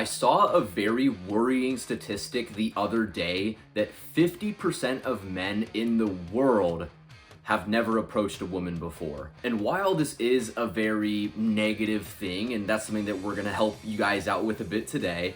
I saw a very worrying statistic the other day that 50% of men in the world have never approached a woman before. And while this is a very negative thing, and that's something that we're gonna help you guys out with a bit today,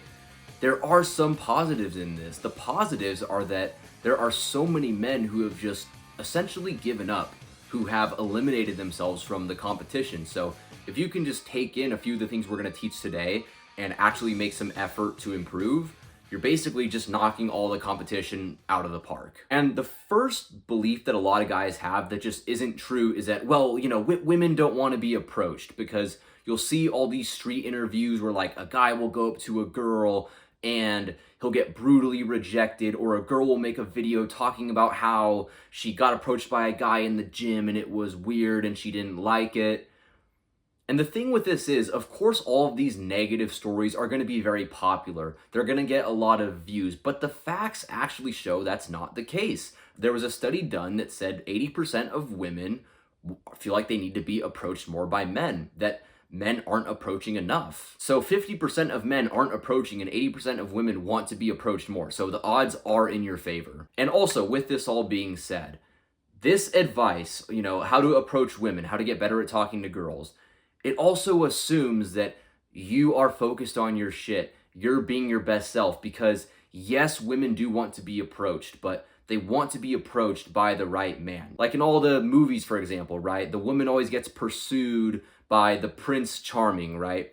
there are some positives in this. The positives are that there are so many men who have just essentially given up, who have eliminated themselves from the competition. So if you can just take in a few of the things we're gonna teach today and actually make some effort to improve, you're basically just knocking all the competition out of the park. And the first belief that a lot of guys have that just isn't true is that, well, women don't want to be approached, because you'll see all these street interviews where like a guy will go up to a girl and he'll get brutally rejected, or a girl will make a video talking about how she got approached by a guy in the gym and it was weird and she didn't like it. And the thing with this is, of course, all of these negative stories are going to be very popular. They're going to get a lot of views, but the facts actually show that's not the case. There was a study done that said 80% of women feel like they need to be approached more by men, that men aren't approaching enough. So 50% of men aren't approaching and 80% of women want to be approached more. So the odds are in your favor. And also, with this all being said, this advice, how to approach women, how to get better at talking to girls, it also assumes that you are focused on your shit. You're being your best self, because yes, women do want to be approached, but they want to be approached by the right man. Like in all the movies, for example, right? The woman always gets pursued by the Prince Charming, right?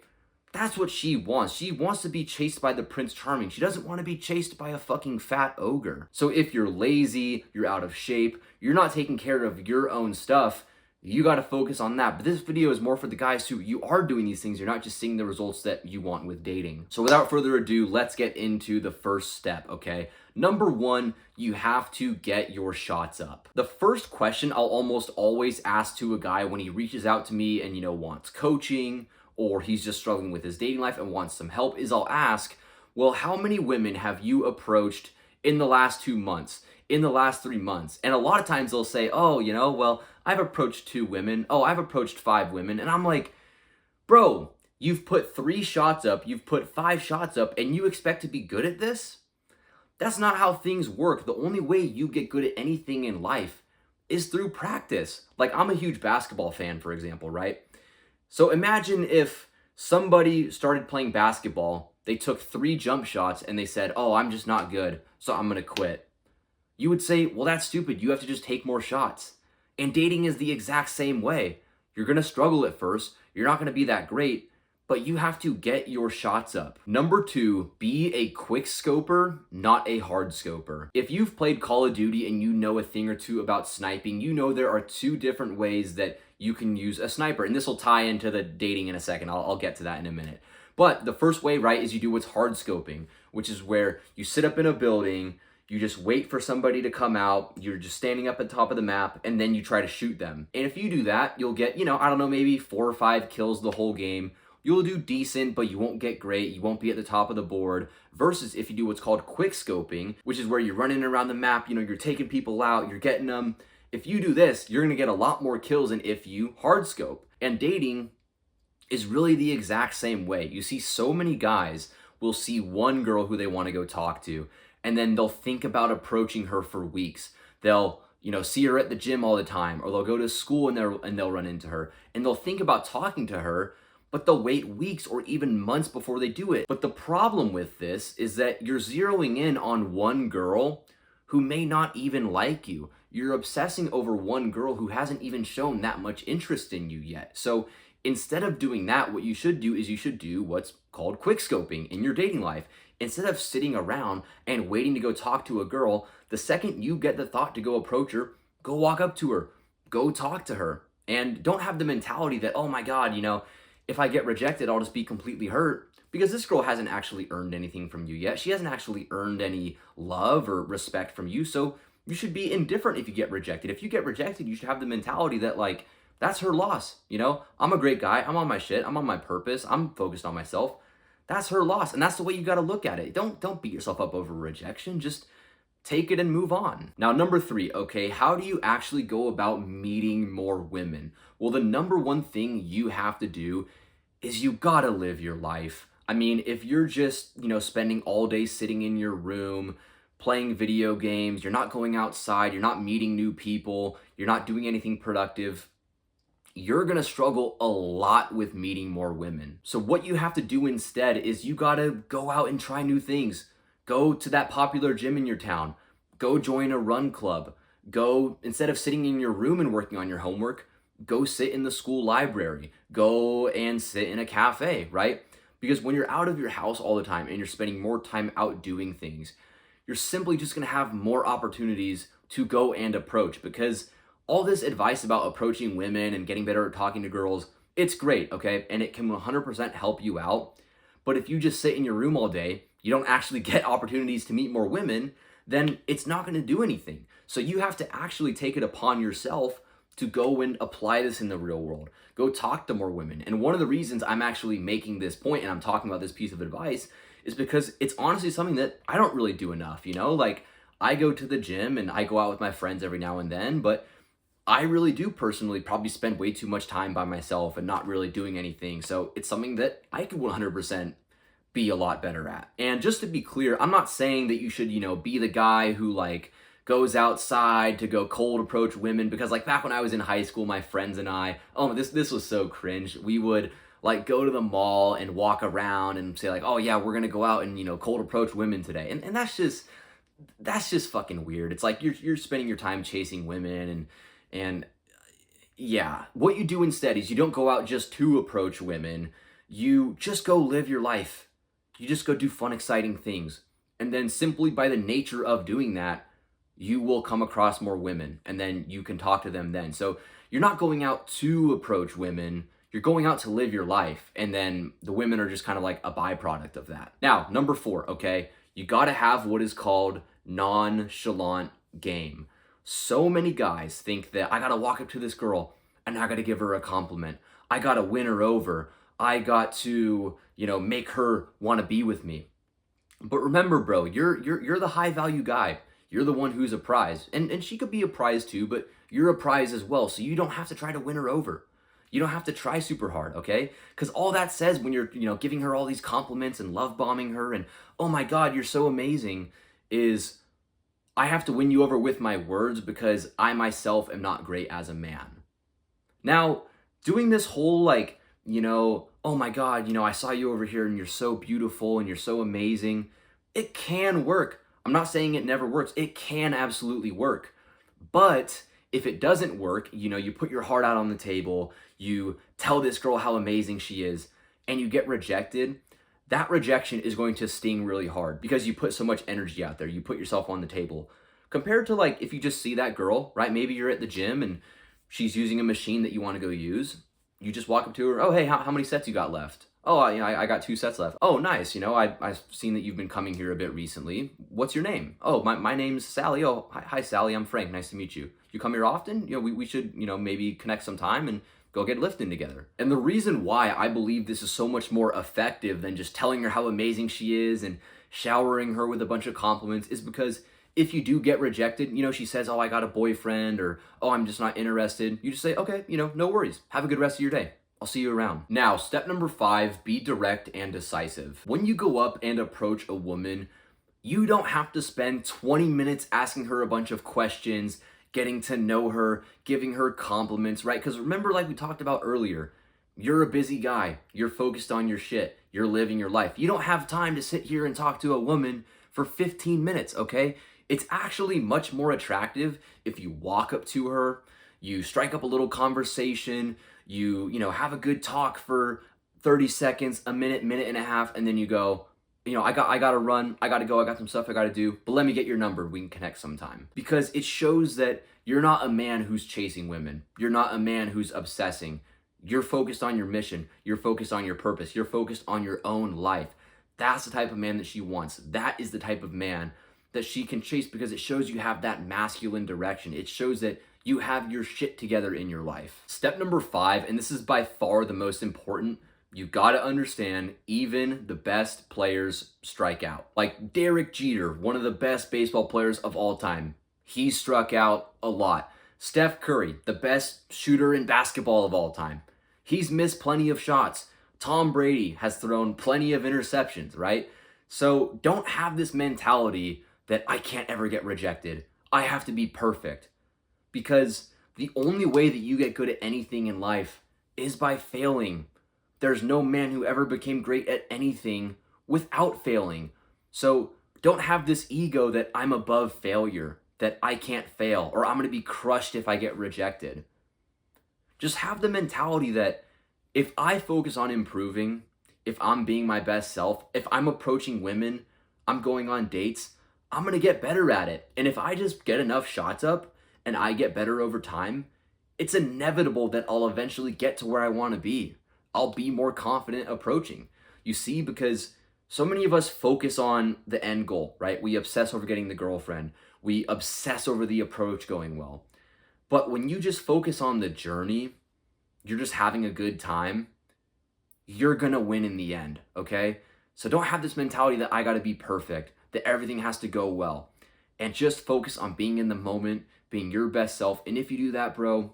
That's what she wants. She wants to be chased by the Prince Charming. She doesn't want to be chased by a fucking fat ogre. So if you're lazy, you're out of shape, you're not taking care of your own stuff, you got to focus on that. But this video is more for the guys who you are doing these things. You're not just seeing the results that you want with dating. So without further ado, let's get into the first step, okay? Number one, you have to get your shots up. The first question I'll almost always ask to a guy when he reaches out to me and, wants coaching, or he's just struggling with his dating life and wants some help, is I'll ask, well, how many women have you approached in the last 2 months? In the last 3 months? And a lot of times they'll say, oh, well, I've approached 2 women. Oh, I've approached 5 women. And I'm like, bro, you've put 3 shots up, you've put 5 shots up, and you expect to be good at this? That's not how things work. The only way you get good at anything in life is through practice. Like, I'm a huge basketball fan, for example, right? So imagine if somebody started playing basketball, they took 3 jump shots, and they said, oh, I'm just not good, so I'm gonna quit. You would say, well, that's stupid. You have to just take more shots. And dating is the exact same way. You're going to struggle at first. You're not going to be that great, but you have to get your shots up. Number 2, be a quick scoper, not a hard scoper. If you've played Call of Duty and you know a thing or two about sniping, you know there are 2 different ways that you can use a sniper. And this will tie into the dating in a second. I'll get to that in a minute. But the first way, right, is you do what's hard scoping, which is where you sit up in a building, you just wait for somebody to come out, you're just standing up at the top of the map, and then you try to shoot them. And if you do that, you'll get, maybe 4 or 5 kills the whole game. You'll do decent, but you won't get great. You won't be at the top of the board. Versus if you do what's called quick scoping, which is where you're running around the map, you're taking people out, you're getting them. If you do this, you're gonna get a lot more kills than if you hard scope. And dating is really the exact same way. You see so many guys will see one girl who they want to go talk to, and then they'll think about approaching her for weeks. They'll, see her at the gym all the time, or they'll go to school and they'll run into her, and they'll think about talking to her, but they'll wait weeks or even months before they do it. But the problem with this is that you're zeroing in on one girl who may not even like you. You're obsessing over one girl who hasn't even shown that much interest in you yet. So instead of doing that, what you should do is you should do what's called quick scoping in your dating life. Instead of sitting around and waiting to go talk to a girl, the second you get the thought to go approach her, go walk up to her, go talk to her. And don't have the mentality that, oh my God, if I get rejected, I'll just be completely hurt. Because this girl hasn't actually earned anything from you yet. She hasn't actually earned any love or respect from you. So you should be indifferent if you get rejected. If you get rejected, you should have the mentality that, like, that's her loss. I'm a great guy. I'm on my shit. I'm on my purpose. I'm focused on myself. That's her loss. And that's the way you got to look at it. Don't beat yourself up over rejection. Just take it and move on. Now, number 3, okay, how do you actually go about meeting more women? Well, the number one thing you have to do is you gotta live your life. I mean, if you're just, spending all day sitting in your room, playing video games, you're not going outside, you're not meeting new people, you're not doing anything productive, you're gonna struggle a lot with meeting more women. So what you have to do instead is you gotta go out and try new things. Go to that popular gym in your town. Go join a run club. Go, instead of sitting in your room and working on your homework, go sit in the school library. Go and sit in a cafe, right? Because when you're out of your house all the time and you're spending more time out doing things, you're simply just gonna have more opportunities to go and approach. Because all this advice about approaching women and getting better at talking to girls, it's great, okay? And it can 100% help you out. But if you just sit in your room all day, you don't actually get opportunities to meet more women, then it's not gonna do anything. So you have to actually take it upon yourself to go and apply this in the real world. Go talk to more women. And one of the reasons I'm actually making this point and I'm talking about this piece of advice is because it's honestly something that I don't really do enough, Like, I go to the gym and I go out with my friends every now and then, but I really do personally probably spend way too much time by myself and not really doing anything. So it's something that I could 100% be a lot better at. And just to be clear, I'm not saying that you should, be the guy who like goes outside to go cold approach women, because like back when I was in high school, my friends and I, oh, this was so cringe. We would like go to the mall and walk around and say like, oh yeah, we're gonna go out and cold approach women today. And that's just fucking weird. It's like you're spending your time chasing women and yeah, what you do instead is you don't go out just to approach women. You just go live your life. You just go do fun, exciting things. And then simply by the nature of doing that, you will come across more women and then you can talk to them then. So you're not going out to approach women. You're going out to live your life. And then the women are just kind of like a byproduct of that. Now, number 4, okay? You got to have what is called nonchalant game. So many guys think that I gotta walk up to this girl and I gotta give her a compliment. I gotta win her over. I got to, make her want to be with me. But remember, bro, you're the high value guy. You're the one who's a prize. And she could be a prize too, but you're a prize as well. So you don't have to try to win her over. You don't have to try super hard, okay? Because all that says when you're, giving her all these compliments and love bombing her and, oh my God, you're so amazing, is I have to win you over with my words because I myself am not great as a man. Now, doing this whole like, oh my God, I saw you over here and you're so beautiful and you're so amazing. It can work. I'm not saying it never works. It can absolutely work. But if it doesn't work, you put your heart out on the table, you tell this girl how amazing she is, and you get rejected, that rejection is going to sting really hard because you put so much energy out there. You put yourself on the table. Compared to like if you just see that girl, right? Maybe you're at the gym and she's using a machine that you want to go use. You just walk up to her. Oh, hey, how many sets you got left? Oh, I got 2 sets left. Oh, nice. I've seen that you've been coming here a bit recently. What's your name? Oh, my name's Sally. Oh, hi, Sally. I'm Frank. Nice to meet you. You come here often? We should, maybe connect sometime and go get lifting together. And the reason why I believe this is so much more effective than just telling her how amazing she is and showering her with a bunch of compliments is because if you do get rejected, she says, oh, I got a boyfriend, or, oh, I'm just not interested. You just say, okay, no worries. Have a good rest of your day. I'll see you around. Now, step number 5, be direct and decisive. When you go up and approach a woman, you don't have to spend 20 minutes asking her a bunch of questions, getting to know her, giving her compliments, right? Because remember, like we talked about earlier, you're a busy guy. You're focused on your shit. You're living your life. You don't have time to sit here and talk to a woman for 15 minutes, okay? It's actually much more attractive if you walk up to her, you strike up a little conversation, you have a good talk for 30 seconds, a minute, minute and a half, and then you go, I gotta run, I gotta go, I got some stuff I gotta do, but let me get your number, we can connect sometime. Because it shows that you're not a man who's chasing women. You're not a man who's obsessing. You're focused on your mission. You're focused on your purpose. You're focused on your own life. That's the type of man that she wants. That is the type of man that she can chase because it shows you have that masculine direction. It shows that you have your shit together in your life. Step number 5, and this is by far the most important, you gotta understand even the best players strike out. Like Derek Jeter, one of the best baseball players of all time. He struck out a lot. Steph Curry, the best shooter in basketball of all time. He's missed plenty of shots. Tom Brady has thrown plenty of interceptions, right? So don't have this mentality that I can't ever get rejected. I have to be perfect. Because the only way that you get good at anything in life is by failing. There's no man who ever became great at anything without failing. So don't have this ego that I'm above failure, that I can't fail, or I'm going to be crushed if I get rejected. Just have the mentality that if I focus on improving, if I'm being my best self, if I'm approaching women, I'm going on dates, I'm going to get better at it. And if I just get enough shots up and I get better over time, it's inevitable that I'll eventually get to where I want to be. I'll be more confident approaching. You see, because so many of us focus on the end goal, right? We obsess over getting the girlfriend. We obsess over the approach going well. But when you just focus on the journey, you're just having a good time, you're gonna win in the end, okay? So don't have this mentality that I gotta be perfect, that everything has to go well. And just focus on being in the moment, being your best self. And if you do that, bro,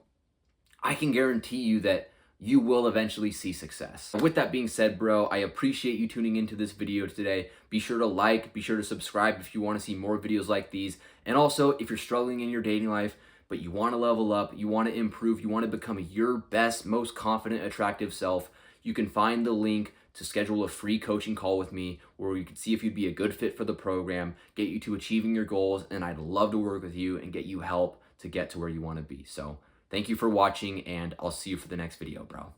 I can guarantee you that you will eventually see success. With that being said, bro, I appreciate you tuning into this video today. Be sure to like, be sure to subscribe if you want to see more videos like these. And also, if you're struggling in your dating life, but you want to level up, you want to improve, you want to become your best, most confident, attractive self, you can find the link to schedule a free coaching call with me where you can see if you'd be a good fit for the program, get you to achieving your goals, and I'd love to work with you and get you help to get to where you want to be. So thank you for watching, and I'll see you for the next video, bro.